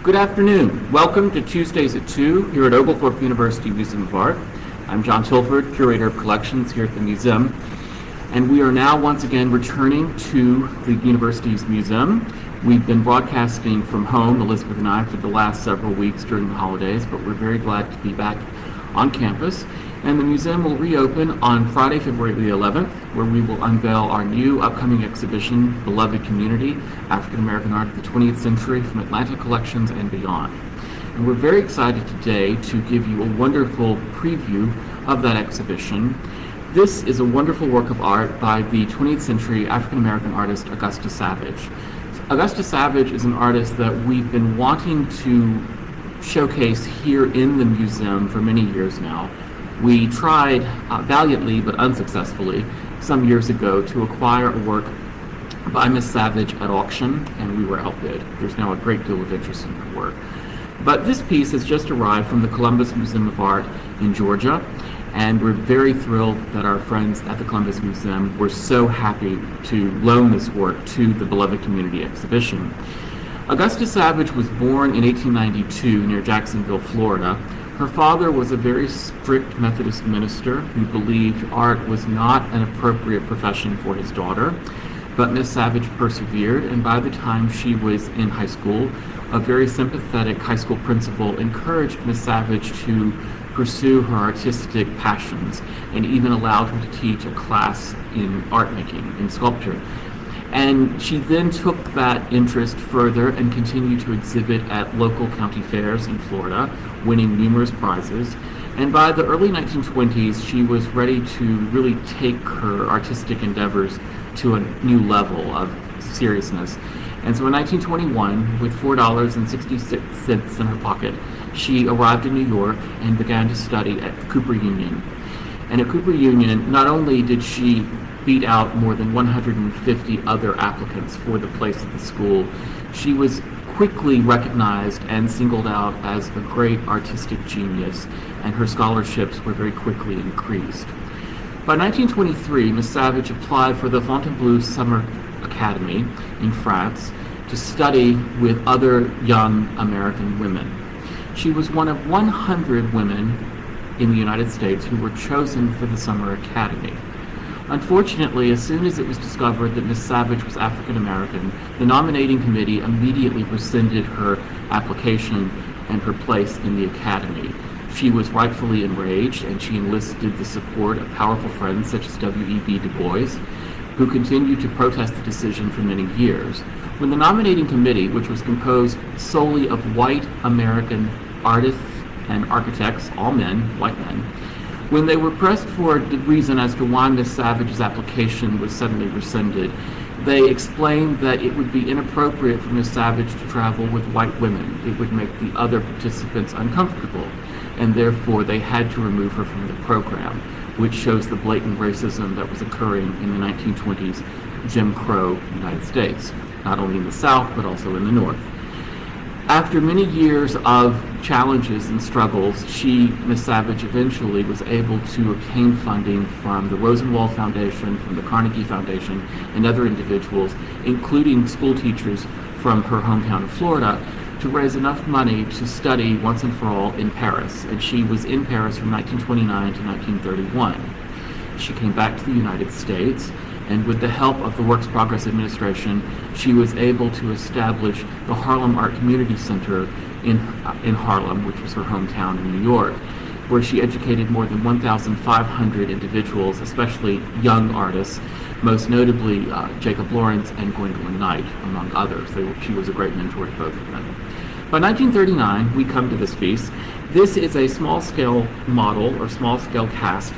Good afternoon. Welcome to Tuesdays at 2 here at Oglethorpe University Museum of Art. I'm John Tilford, Curator of Collections here at the museum. And we are now once again returning to the university's museum. We've been broadcasting from home, Elizabeth and I, for the last several weeks during the holidays, but we're very glad to be back on campus. And the museum will reopen on Friday, February the 11th, where we will unveil our new upcoming exhibition, Beloved Community, African American Art of the 20th Century from Atlantic Collections and beyond. And we're very excited today to give you a wonderful preview of that exhibition. This is a wonderful work of art by the 20th century African American artist Augusta Savage. Augusta Savage is an artist that we've been wanting to showcase here in the museum for many years now. We tried valiantly but unsuccessfully some years ago to acquire a work by Miss Savage at auction, and we were outbid. There's now a great deal of interest in her work. But this piece has just arrived from the Columbus Museum of Art in Georgia, and we're very thrilled that our friends at the Columbus Museum were so happy to loan this work to the Beloved Community exhibition. Augusta Savage was born in 1892 near Jacksonville, Florida. Her father was a very strict Methodist minister who believed art was not an appropriate profession for his daughter. But Miss Savage persevered, and by the time she was in high school, a very sympathetic high school principal encouraged Miss Savage to pursue her artistic passions and even allowed her to teach a class in art making, in sculpture. And she then took that interest further and continued to exhibit at local county fairs in Florida, winning numerous prizes. And by the early 1920s, she was ready to really take her artistic endeavors to a new level of seriousness. And so in 1921, with $4.66 in her pocket, she arrived in New York and began to study at Cooper Union. And at Cooper Union, not only did she beat out more than 150 other applicants for the place at the school, she was quickly recognized and singled out as a great artistic genius, and her scholarships were very quickly increased. By 1923, Miss Savage applied for the Fontainebleau Summer Academy in France to study with other young American women. She was one of 100 women in the United States who were chosen for the Summer Academy. Unfortunately, as soon as it was discovered that Miss Savage was African American, the nominating committee immediately rescinded her application and her place in the academy. She was rightfully enraged, and she enlisted the support of powerful friends such as W.E.B. Du Bois, who continued to protest the decision for many years. When the nominating committee, which was composed solely of white American artists and architects, all men, white men, when they were pressed for the reason as to why Miss Savage's application was suddenly rescinded, they explained that it would be inappropriate for Miss Savage to travel with white women. It would make the other participants uncomfortable, and therefore they had to remove her from the program, which shows the blatant racism that was occurring in the 1920s Jim Crow United States, not only in the South but also in the North. After many years of challenges and struggles, Miss Savage, eventually was able to obtain funding from the Rosenwald Foundation, from the Carnegie Foundation, and other individuals, including school teachers from her hometown of Florida, to raise enough money to study once and for all in Paris. And she was in Paris from 1929 to 1931. She came back to the United States, and with the help of the Works Progress Administration, she was able to establish the Harlem Art Community Center in Harlem, which was her hometown in New York, where she educated more than 1,500 individuals, especially young artists, most notably Jacob Lawrence and Gwendolyn Knight, among others. She was a great mentor to both of them. By 1939, we come to this piece. This is a small-scale model or small-scale cast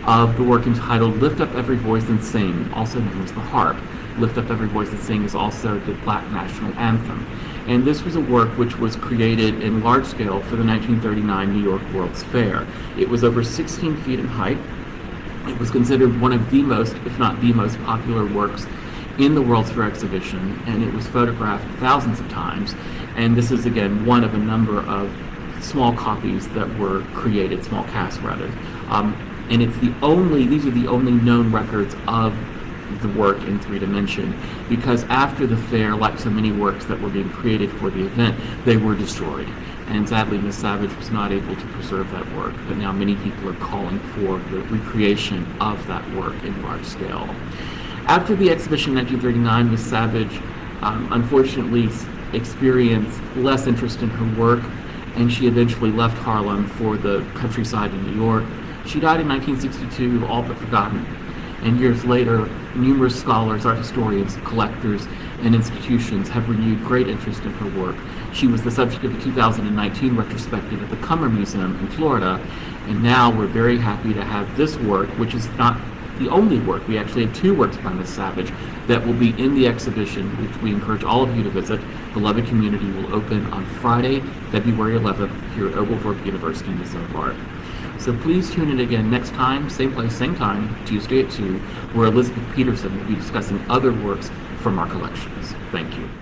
of the work entitled Lift Up Every Voice and Sing, also known as the harp. Lift Up Every Voice and Sing is also the Black national anthem. And this was a work which was created in large scale for the 1939 New York World's Fair. It was over 16 feet in height. It was considered one of the most, if not the most popular works in the World's Fair exhibition, and it was photographed thousands of times. And this is, again, one of a number of small copies that were created, small casts rather. And these are the only known records of the work in 3D, because after the fair, like so many works that were being created for the event, they were destroyed. And sadly, Ms. Savage was not able to preserve that work, but now many people are calling for the recreation of that work in large scale. After the exhibition in 1939, Ms. Savage unfortunately experienced less interest in her work, and she eventually left Harlem for the countryside in New York. She died in 1962, all but forgotten. And years later, numerous scholars, art historians, collectors, and institutions have renewed great interest in her work. She was the subject of a 2019 retrospective at the Cummer Museum in Florida, and now we're very happy to have this work, which is not the only work. We actually have two works by Ms. Savage that will be in the exhibition, which we encourage all of you to visit. Beloved Community will open on Friday, February 11th, here at Oglethorpe University Museum of Art. So please tune in again next time, same place, same time, Tuesday at 2, where Elizabeth Peterson will be discussing other works from our collections. Thank you.